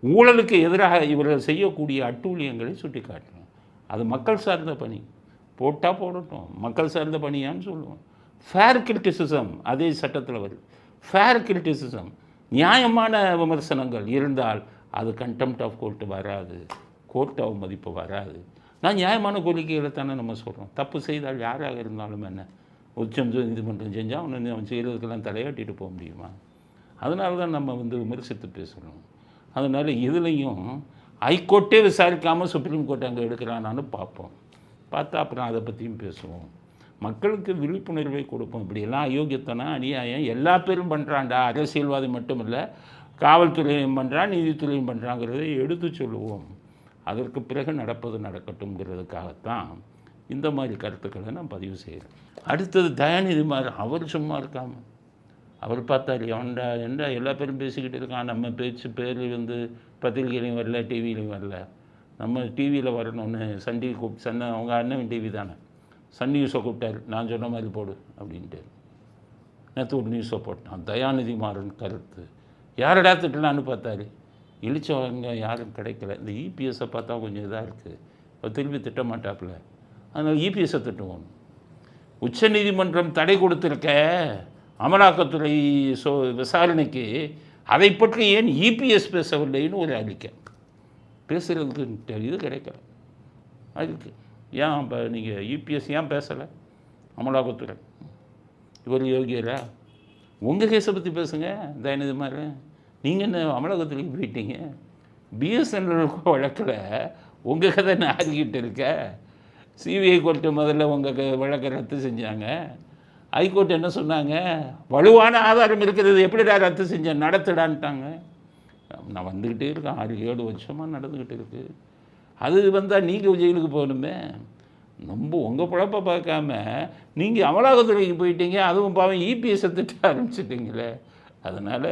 Speaker 1: ஊழலுக்கு எதிராக இவர்கள் செய்யக்கூடிய அட்டூழியங்களை சுட்டி காட்டுறோம். அது மக்கள் சார்ந்த பணி. போட்டால் போடட்டும், மக்கள் சார்ந்த பணியான்னு சொல்லுவோம். ஃபேர் கிரிட்டிசிசம் அதே சட்டத்தில் வருது. ஃபேர் கிரிட்டிசிசம், நியாயமான விமர்சனங்கள் இருந்தால் அது கண்டெம்ப்ட் ஆஃப் கோர்ட்டு வராது, கோர்ட் அவமதிப்பு வராது. நான் நியாயமான கோரிக்கைகளை தானே நம்ம சொல்கிறோம். தப்பு செய்தால் யாராக இருந்தாலும் என்ன, உச்சம் நீதிமன்றம் செஞ்சால் அவன் செய்கிறதுக்கெல்லாம் தலையாட்டிட்டு போக முடியுமா? அதனால தான் நம்ம விமர்சித்து பேசுகிறோம். அதனால் இதுலேயும் ஹைகோர்ட்டே விசாரிக்காமல் சுப்ரீம் கோர்ட் அங்கே எடுக்கிறானான்னு பார்ப்போம். பார்த்தா அப்புறம் அதை பற்றியும் பேசுவோம். மக்களுக்கு விழிப்புணர்வை கொடுப்போம். இப்படியெல்லாம் அயோக்கியத்தனம், அநியாயம் எல்லா பேரும் பண்ணுறான்டா. அரசியல்வாதி மட்டும் இல்லை, காவல்துறையும் பண்ணுறான், நீதித்துறையும் பண்ணுறாங்கிறதை எடுத்து சொல்லுவோம். அதற்கு பிறகு நடப்பது நடக்கட்டும்ங்கிறதுக்காகத்தான் இந்த மாதிரி கருத்துக்களை நான் பதிவு செய்கிறேன். அடுத்தது தயாநிதி மாதிரி அவர் சும்மா இருக்காமல் அவர் பார்த்தார், அவன்டா என்ன எல்லா பேரும் பேசிக்கிட்டு இருக்கான், நம்ம பேர் பத்திரிகையிலையும் வரல, டிவிலையும் வரல, நம்ம டிவியில் வரணும்னு சன் டிவி கூப்பிட்டு, அவங்க அண்ணன் டிவி தானே, சன் நியூஸை கூப்பிட்டார், நான் சொன்ன மாதிரி போடு அப்படின்ட்டு நேற்று ஒரு நியூஸை போட்டான். தயாநிதி மாறன் கருத்து யாரடா திட்டலான்னு பார்த்தாரு, இழிச்சவங்க யாரும் கிடைக்கல. இந்த இபிஎஸ்ஸை பார்த்தா கொஞ்சம் இதாக இருக்குது, அவர் திரும்பி திட்ட மாட்டாப்புல, அதனால் இபிஎஸ்ஸை திட்டுவோம். உச்ச நீதிமன்றம் தடை கொடுத்துருக்க அமலாக்கத்துறை விசாரணைக்கு, அதை பற்றி ஏன் இபிஎஸ் பேசவில்லைன்னு ஒரு அறிக்கை. பேசுகிறதுக்கு இது கிடைக்கல. அதுக்கு ஏன் இப்போ நீங்கள் இபிஎஸ் ஏன் பேசலை? அமலாக்கத்துறை இவர் யோகியரா? உங்கள் கேஸை பற்றி பேசுங்க தயநிதி மாதிரி. நீங்கள் என்ன அமலாக்கத்துறைக்கு போயிட்டீங்க? பிஎஸ்என்எல் வழக்கில் உங்கள் கதை என்ன ஆகிக்கிட்டு இருக்க? சிபிஐ கோர்ட்டு முதல்ல உங்கள் வழக்கை ரத்து செஞ்சாங்க. ஹைகோர்ட் என்ன சொன்னாங்க? வலுவான ஆதாரம் இருக்கிறது, எப்படிடா ரத்து செஞ்சேன், நடத்துடான்ட்டாங்க. நான் வந்துக்கிட்டே இருக்கேன், 6-7 வருஷமாக நடந்துக்கிட்டு இருக்குது. அது வந்தால் நீங்கள் ஜெயிலுக்கு போகணுமே. ரொம்ப உங்கள் பழப்பை பார்க்காம நீங்கள் அமலாக்கத்துறைக்கு போயிட்டீங்க. அதுவும் பாவம் இபிஎஸ்ஸை திட்ட ஆரம்பிச்சிட்டிங்களே. அதனால்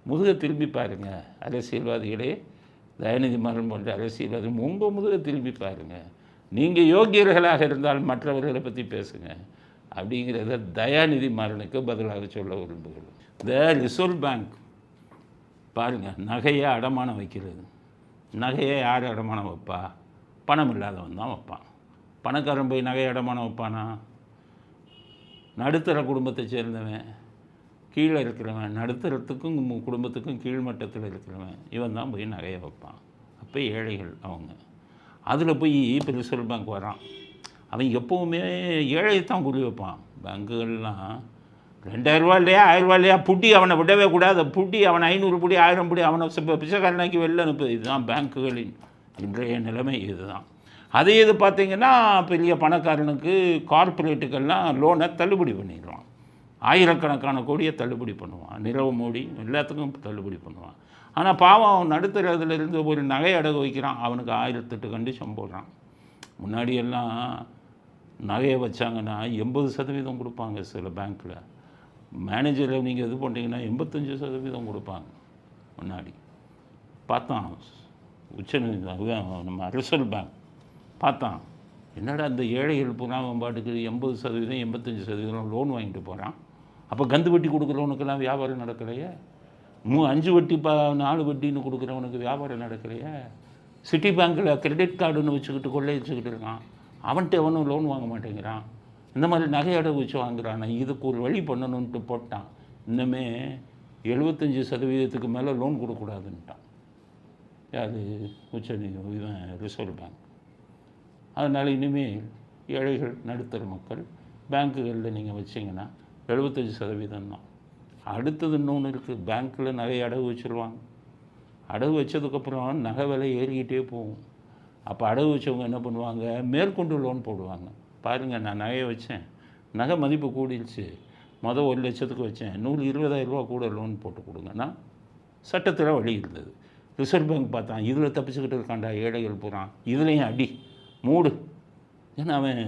Speaker 1: முதுகை திரும்பி பாருங்கள் அரசியல்வாதிகளே, தயாநிதி மாறன் போன்ற அரசியல்வாதி உங்கள் முதுகை திரும்பி பாருங்கள். நீங்கள் யோகியர்களாக இருந்தால் மற்றவர்களை பற்றி பேசுங்க அப்படிங்கிறத தயாநிதி மாறனுக்கு பதிலாக சொல்ல விரும்புகிறேன். இந்த ரிசர்வ் பேங்க் பாருங்கள், நகையை அடமானம் வைக்கிறது. நகையை யார் அடமானம் வைப்பா? பணம் இல்லாதவன் தான் வைப்பான். பணக்காரன் போய் நகையை அடமானம் வைப்பானா? நடுத்தர குடும்பத்தை சேர்ந்தவன், கீழே இருக்கிறவன், நடுத்தரத்துக்கும் குடும்பத்துக்கும் கீழ்மட்டத்தில் இருக்கிறவன், இவன் தான் போய் நகையை வைப்பான். அப்போ ஏழைகள் அவங்க. அதில் போய் இப்போ ரிசர்வ் பேங்க் வரான். அவன் எப்போவுமே ஏழையை தான் குறி வைப்பான். பேங்குகள்லாம் 2000 ரூபா இல்லையா 1000 ரூபா இல்லையா புட்டி அவனை விடவே கூடாது. புட்டி அவனை 500 புடி 1000 புடி அவனை பிச்சைக்காரனாக்கி வெளில அனுப்புது. இதுதான் பேங்குகளின் இன்றைய நிலைமை. இதுதான். அதே இது பார்த்திங்கன்னா பெரிய பணக்காரனுக்கு கார்ப்பரேட்டுக்கெல்லாம் லோனை தள்ளுபடி பண்ணிடுவான். ஆயிரக்கணக்கான கோடியை தள்ளுபடி பண்ணுவான். நிரவ மோடி எல்லாத்துக்கும் தள்ளுபடி பண்ணுவான். ஆனால் பாவம் நடுத்தரத்துலேருந்து ஒரு நகை அடகு வைக்கிறான், அவனுக்கு 1008 கண்டிஷன் போடுறான். முன்னாடியெல்லாம் நகையை வச்சாங்கன்னா 80% கொடுப்பாங்க. சில பேங்க்கில் மேனேஜரை நீங்கள் இது பண்ணிங்கன்னா 85% கொடுப்பாங்க. முன்னாடி பார்த்தான் நம்ம ரிசர்வ் பேங்க் பார்த்தான், என்னடா இந்த ஏழைகள் பூரா பாட்டுக்கு 80% 85% லோன் வாங்கிட்டு போகிறான். அப்போ கந்து வட்டி கொடுக்குறவனுக்கெல்லாம் வியாபாரம் நடக்கலையே. 5 வட்டி 4 வட்டின்னு கொடுக்குறவனுக்கு வியாபாரம் நடக்கலையே. சிட்டி பேங்க்கில் கிரெடிட் கார்டுன்னு வச்சுக்கிட்டு கொள்ளையடிச்சுக்கிட்டு இருக்கான். அவன்கிட்ட எவனும் லோன் வாங்க மாட்டேங்கிறான். இந்த மாதிரி நகை அடகு வச்சு வாங்குறான். இதுக்கு ஒரு வழி பண்ணணுன்ட்டு போட்டான். இன்னுமே 75% மேலே லோன் கொடுக்கக்கூடாதுன்ட்டான். யார்? இவன் ரிசர்வ் பேங்க். அதனால் இனிமேல் ஏழைகள் நடுத்தர மக்கள் பேங்க்குகளில் நீங்கள் வச்சிங்கன்னா 75% தான். அடுத்தது இன்னொன்று இருக்குது, பேங்க்கில் நகை அடகு வச்சுருவாங்க. அடகு வச்சதுக்கப்புறம் நகை விலை ஏறிக்கிட்டே போகும். அப்போ அடகு வச்சவங்க என்ன பண்ணுவாங்க? மேற்கொண்டு லோன் போடுவாங்க. பாருங்கள், நான் நகையை வச்சேன், நகை மதிப்பு கூடிடுச்சு, 1 லட்சத்துக்கு வச்சேன், 120,000 ரூபா கூட லோன் போட்டு கொடுங்கன்னா சட்டத்தில் வழி இருந்தது. ரிசர்வ் பேங்க் பார்த்தான், இதில் தப்பிச்சுக்கிட்டு இருக்காண்டா ஏழைகள் போகிறான், இதுலேயும் அடி மூடு. ஏன்னா அவன்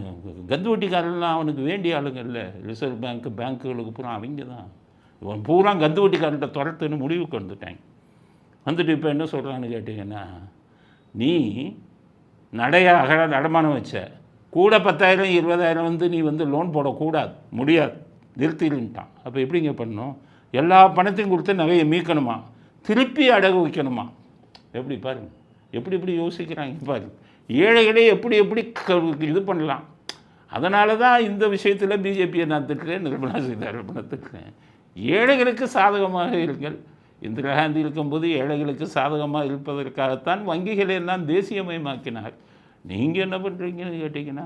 Speaker 1: கந்து வட்டிக்காரன்லாம் அவனுக்கு வேண்டிய ஆளுங்க இல்லை. ரிசர்வ் பேங்க்குகளுக்கு பூரா அவங்க தான். இவன் பூரா கந்து வட்டிக்காரன்ட்ட துரத்துன்னு முடிவுக்கு வந்துட்டாங்க. வந்துட்டு இப்போ என்ன சொல்கிறான்னு கேட்டிங்கன்னா, நீ நடையாக நடமானம் வச்ச கூட 10,000 20,000 வந்து நீ வந்து லோன் போடக்கூடாது, முடியாது, நிறுத்திட்டான். அப்போ எப்படிங்க பண்ணணும்? எல்லா பணத்தையும் கொடுத்து நகையை மீட்கணுமா, திருப்பி அடகு வைக்கணுமா? எப்படி பாருங்க, எப்படி எப்படி யோசிக்கிறாங்க பாருங்க. ஏழைகளே எப்படி எப்படி இது பண்ணலாம். அதனால தான் இந்த விஷயத்தில் பிஜேபியை நான் திட்டுறேன், நிர்மலா சீதாராமனை திட்டுறேன். ஏழைகளுக்கு சாதகமாக இருங்கள். இந்திரா காந்தி இருக்கும்போது ஏழைகளுக்கு சாதகமாக இருப்பதற்காகத்தான் வங்கிகளை எல்லாம் தேசியமயமாக்கினார். நீங்கள் என்ன பண்ணுறீங்கன்னு கேட்டிங்கன்னா,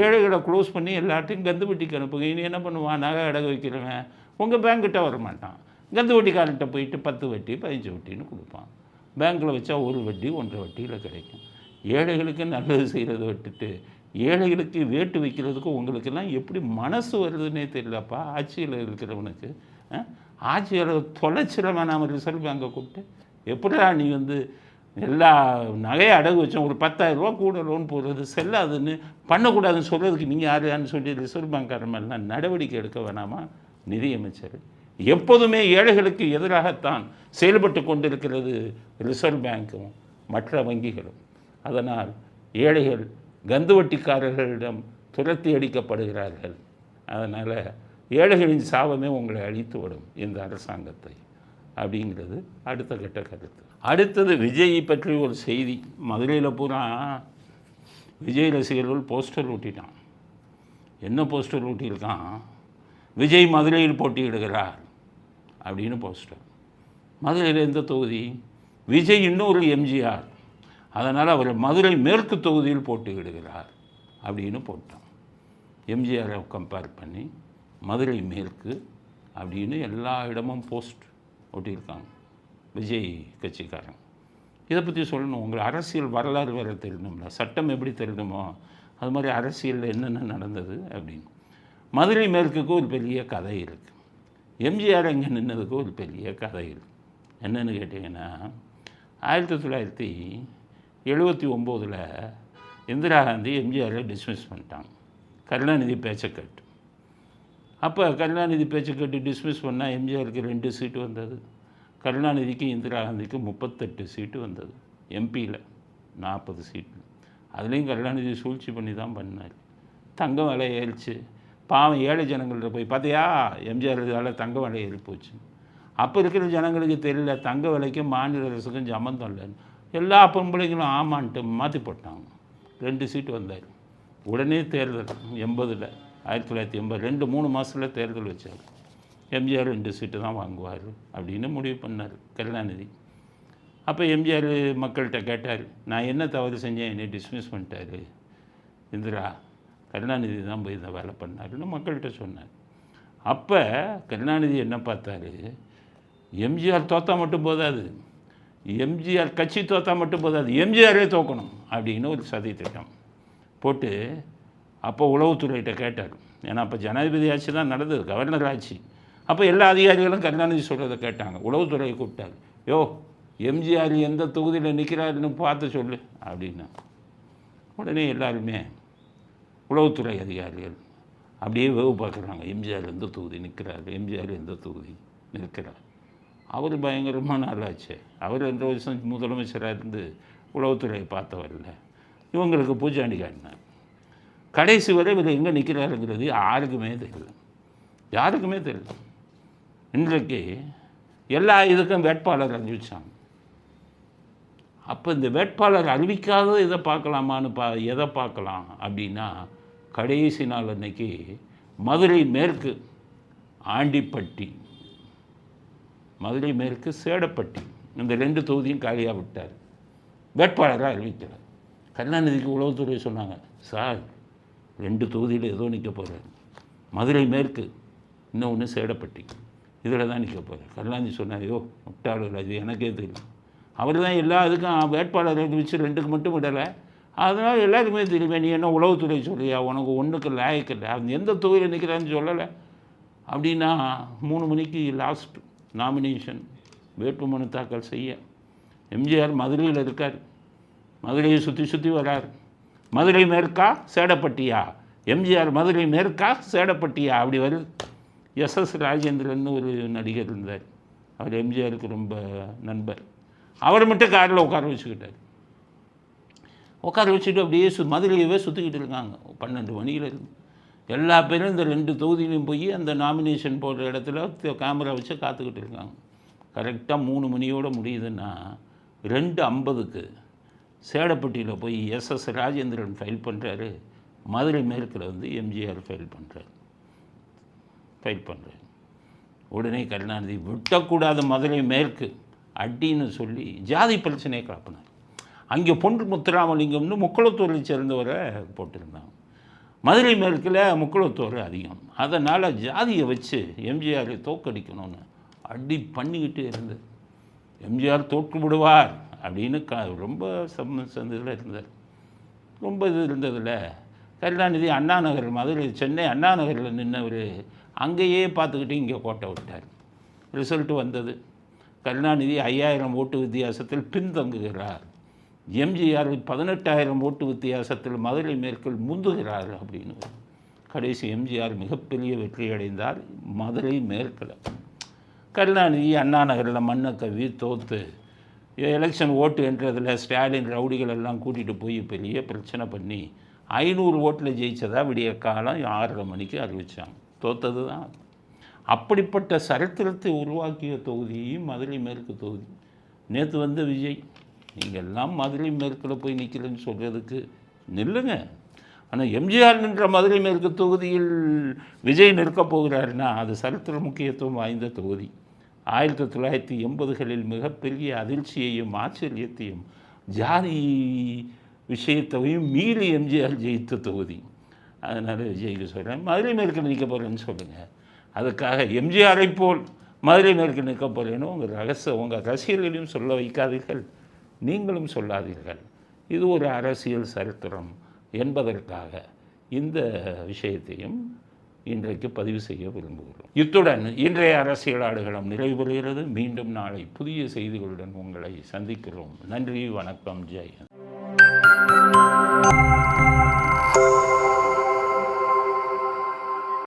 Speaker 1: ஏழைகளை க்ளோஸ் பண்ணி எல்லாத்தையும் கந்து வட்டிக்கு அனுப்புங்க. இனி என்ன பண்ணுவான்? நகை அடகு வைக்கிறவன் உங்கள் பேங்க்கிட்ட வரமாட்டான், கந்து வட்டிக்காரன்ட்ட போயிட்டு 10 வட்டி 15 வட்டின்னு கொடுப்பான். பேங்க்கில் வச்சா 1 வட்டி 1.5 வட்டியில் கிடைக்கும். ஏழைகளுக்கு நல்லது செய்கிறத விட்டுட்டு ஏழைகளுக்கு வேட்டு வைக்கிறதுக்கு உங்களுக்கெல்லாம் எப்படி மனசு வருதுன்னே தெரியலப்பா. ஆட்சியில் இருக்கிறவனுக்கு ஆட்சியில் தொலைச்சிடவேன் நாம் ரிசர்வ் பேங்கை கூப்பிட்டு. எப்படிடா நீ வந்து எல்லா நகையை அடகு வச்சோம், ஒரு 10,000 ரூபா கூட லோன் போடுறது செல்லாதுன்னு பண்ணக்கூடாதுன்னு சொல்கிறதுக்கு நீங்கள் யாருன்னு சொல்லி ரிசர்வ் பேங்க்காரன் மேலாம் நடவடிக்கை எடுக்க வேணாமா நிதியமைச்சர்? எப்போதுமே ஏழைகளுக்கு எதிராகத்தான் செயல்பட்டு கொண்டிருக்கிறது ரிசர்வ் பேங்க்கும் மற்ற வங்கிகளும். அதனால் ஏழைகள் கந்து வட்டிக்காரர்களிடம் துரத்தி அடிக்கப்படுகிறார்கள். அதனால் ஏழைகளின் சாபமே உங்களை அழித்து விடும் இந்த அரசாங்கத்தை அப்படிங்கிறது அடுத்த கட்ட கருத்து. அடுத்தது விஜய் பற்றி ஒரு செய்தி. மதுரையில் பூரா விஜய் ரசிகர்கள் போஸ்டர் ஊட்டிட்டான். என்ன போஸ்டர் ஊட்டியிருக்கான்? விஜய் மதுரையில் போட்டியிடுகிறார் அப்படின்னு போஸ்டர். மதுரையில் எந்த தொகுதி? விஜய் இன்னொரு எம்ஜிஆர், அதனால் அவர் மதுரை மேற்கு தொகுதியில் போட்டியிடுகிறார் அப்படின்னு போட்டான். எம்ஜிஆரை கம்பேர் பண்ணி மதுரை மேற்கு அப்படின்னு எல்லா இடமும் போஸ்ட் ஒட்டியிருக்காங்க விஜய் கட்சிக்காரன். இதை பற்றி சொல்லணும். உங்கள் அரசியல் வரலாறு வேறு தெரியணும்ல, சட்டம் எப்படி தெரியணுமோ அது மாதிரி அரசியலில் என்னென்ன நடந்தது அப்படின்னு. மதுரை மேற்குக்கு ஒரு பெரிய கதை இருக்குது. எம்ஜிஆர் அங்கே நின்னதுக்கு ஒரு பெரிய கதை இருக்குது. என்னென்னு கேட்டிங்கன்னா, 1979 இந்திரா காந்தி எம்ஜிஆரை டிஸ்மிஸ் பண்ணிட்டாங்க. கருணாநிதி பேச்சை கேட்டு. அப்போ கருணாநிதி பேச்சை கேட்டு டிஸ்மிஸ் பண்ணால் எம்ஜிஆருக்கு 2 சீட்டு வந்தது. கருணாநிதிக்கு இந்திரா காந்திக்கு 38 சீட்டு வந்தது. எம்பியில் 40 சீட்டு. அதுலேயும் கருணாநிதி சூழ்ச்சி பண்ணி தான் பண்ணார். தங்கம் விலை ஏறிச்சு. பாவம் ஏழை ஜனங்கள்கிட்ட போய் பார்த்தியா எம்ஜிஆர் இதால் தங்க விலை ஏறி போச்சு. அப்போ இருக்கிற ஜனங்களுக்கு தெரியல தங்க விலைக்கும் மாநில அரசுக்கும் சம்மந்தம் இல்லைன்னு. எல்லா பொம்பளைங்களும் ஆமான்ட்டு மாற்றி போட்டாங்க. 2 சீட்டு வந்தார். உடனே தேர்தல் 80 1980 2-3 மாதத்தில் தேர்தல் வச்சார். எம்ஜிஆர் 2 சீட்டு தான் வாங்குவார் அப்படின்னு முடிவு பண்ணார் கருணாநிதி. அப்போ எம்ஜிஆர் மக்கள்கிட்ட கேட்டார், நான் என்ன தவறு செஞ்சேன், என்னை டிஸ்மிஸ் பண்ணிட்டார் இந்திரா, கருணாநிதி தான் போய் இந்த வேலை பண்ணாருன்னு மக்கள்கிட்ட சொன்னார். அப்போ கருணாநிதி என்ன பார்த்தாரு, எம்ஜிஆர் தோற்றா மட்டும் போதாது, எம்ஜிஆர் கட்சி தோற்றா மட்டும் போதாது, எம்ஜிஆரே தோக்கணும் அப்படின்னு ஒரு சதி திட்டம் போட்டு அப்போ உளவுத்துறையிட்ட கேட்டார். ஏன்னா அப்போ ஜனாதிபதி ஆட்சி தான் நடந்தது, கவர்னர் ஆட்சி. அப்போ எல்லா அதிகாரிகளும் கருணாநிதி சொல்கிறத கேட்டாங்க. உளவுத்துறையை கூப்பிட்டார். யோ எம்ஜிஆர் எந்த தொகுதியில் நிற்கிறாருன்னு பார்த்து சொல்லு அப்படின்னா. உடனே எல்லாருமே உளவுத்துறை அதிகாரிகள் அப்படியே வேவு பார்க்குறாங்க. எம்ஜிஆர் எந்த தொகுதி நிற்கிறார், எம்ஜிஆர் எந்த தொகுதி நிற்கிறார். அவர் பயங்கரமான ஆளாச்சு. அவர் 2 வருஷம் முதலமைச்சராக இருந்து உளவுத்துறையை பார்த்தவரில்ல. இவங்களுக்கு பூஜாண்டி காட்டினார். கடைசி வரை இவர் எங்கே நிற்கிறாருங்கிறது யாருக்குமே தெரியல, யாருக்குமே தெரியல. இன்றைக்கு எல்லா இதுக்கும் வேட்பாளர் அறிவிச்சாங்க. அப்போ இந்த வேட்பாளர் அறிவிக்காத இதை பார்க்கலாமான்னு எதை பார்க்கலாம் அப்படின்னா, கடைசி நாள் அன்னைக்கு மதுரை மேற்கு ஆண்டிப்பட்டி, மதுரை மேற்கு சேடப்பட்டி, இந்த 2 தொகுதியும் காலியாக விட்டார். வேட்பாளராக அறிவிக்கிறார். கருணாநிதிக்கு உளவுத்துறை சொன்னாங்க, சார் 2 தொகுதியில் ஏதோ நிற்க போகிறார், மதுரை மேற்கு இன்னொன்று சேடப்பட்டி, இதில் தான் நிற்க போகிறார். கருணாநிதி சொன்னார், ஐயோ முட்டாளர், அது எனக்கே தெரியும். அவர் தான் எல்லா இதுக்கும் வேட்பாளர் அறிவித்து 2க்கு மட்டும் விடலை, அதனால் எல்லாருக்குமே தெரியுமே, நீ என்ன உளவுத்துறை சொல்லியா, உனக்கு ஒன்றுக்கு லாயக்கில்லை, அது எந்த தொகுதியில் நிற்கிறான்னு சொல்லலை அப்படின்னா 3 மணிக்கு லாஸ்ட் நாமினேஷன் வேட்புமனு தாக்கல் செய்ய. எம்ஜிஆர் மதுரையில் இருக்கார், மதுரையை சுற்றி சுற்றி வரார். மதுரை மேற்கா சேடப்பட்டியா, எம்ஜிஆர் மதுரை மேற்கா சேடப்பட்டியா அப்படி வருது. எஸ்எஸ் ராஜேந்திரன் ஒரு நடிகர் இருந்தார், அவர் எம்ஜிஆருக்கு ரொம்ப நண்பர். அவர் மட்டும் காரில் உட்கார வச்சுக்கிட்டார். உட்கார வச்சுட்டு அப்படியே மதுரையவே சுற்றிக்கிட்டு இருக்காங்க 12 மணியில் இருந்து. எல்லா பேரும் இந்த 2 தொகுதியிலையும் போய் அந்த நாமினேஷன் போடுற இடத்துல கேமரா வச்சு காத்துக்கிட்டு இருக்காங்க. கரெக்டாக 3 மணியோடு முடியுதுன்னா 2:50க்கு சேடப்பட்டியில் போய் எஸ்எஸ் ராஜேந்திரன் ஃபைல் பண்ணுறாரு. மதுரை மேற்கில் வந்து எம்ஜிஆர் ஃபைல் பண்ணுறாரு. உடனே கருணாநிதி விட்டக்கூடாத மதுரை மேற்கு அடின்னு சொல்லி ஜாதி பிரச்சனையை கிளப்பினார். அங்கே பொன்று முத்துராமலிங்கம்னு முக்குளத்தூரை சேர்ந்தவரை போட்டிருந்தாங்க. மதுரை மேற்கில் முக்குளத்தூர் அதிகம், அதனால் ஜாதியை வச்சு எம்ஜிஆரை தோற்கடிக்கணும்னு அடி பண்ணிக்கிட்டே இருந்தது. எம்ஜிஆர் தோற்று விடுவார் அப்படின்னு ரொம்ப சந்தில் இருந்தார். ரொம்ப இது இருந்ததில் கருணாநிதி அண்ணா நகர், மதுரை சென்னை அண்ணா நகரில் நின்றவர் அங்கேயே பார்த்துக்கிட்டு இங்கே கோட்டை விட்டார். ரிசல்ட்டு வந்தது. கருணாநிதி 5000 ஓட்டு வித்தியாசத்தில் பின்தங்குகிறார். எம்ஜிஆர் 18,000 ஓட்டு வித்தியாசத்தில் மதுரை மேற்கில் முந்துகிறார் அப்படின்னு. கடைசி எம்ஜிஆர் மிகப்பெரிய வெற்றி அடைந்தார் மதுரை மேற்கில். கருணாநிதி அண்ணா நகரில் மண்ணை கவி தோற்று எலெக்ஷன் ஓட்டு என்றதில் ஸ்டாலின் ரவுடிகள் எல்லாம் கூட்டிகிட்டு போய் பெரிய பிரச்சனை பண்ணி 500 ஓட்டில் ஜெயித்ததா விடிய காலம் 6:30 மணிக்கு அறிவித்தாங்க. தோற்றது தான். அப்படிப்பட்ட சரித்திரத்தை உருவாக்கிய தொகுதி மதுரை மேற்கு தொகுதி. நேற்று வந்த விஜய், நீங்கள் எல்லாம் மதுரை மேற்கில் போய் நிற்கிறேன்னு சொல்கிறதுக்கு நில்லுங்க. ஆனால் எம்ஜிஆர் நின்ற மதுரை மேற்கு தொகுதியில் விஜய் நிற்கப் போகிறாருன்னா அது சரித்திர முக்கியத்துவம் வாய்ந்த தொகுதி. 1980களில் மிகப்பெரிய அதிர்ச்சியையும் ஆச்சரியத்தையும் ஜாதி விஷயத்தையும் மீறி எம்ஜிஆர் ஜெயித்த தொகுதி. அதனால் விஜய்க்கு சொல்கிறேன், மதுரை மேற்கில் நிற்க போகிறேன்னு சொல்லுங்கள். அதுக்காக எம்ஜிஆரை போல் மதுரை மேற்கில் நிற்க போகிறேன்னு உங்கள் ரசிகர்களையும் சொல்ல வைக்காதீர்கள், நீங்களும் சொல்லாதீர்கள். இது ஒரு அரசியல் சரித்திரம் என்பதற்காக இந்த விஷயத்தையும் இன்றைக்கு பதிவு செய்ய விரும்புகிறோம். இத்துடன் இன்றைய அரசியல் ஆடுகளம் நிறைவு பெறுகிறது. மீண்டும் நாளை புதிய செய்திகளுடன் உங்களை சந்திக்கிறோம். நன்றி, வணக்கம், ஜெய் ஹிந்த்.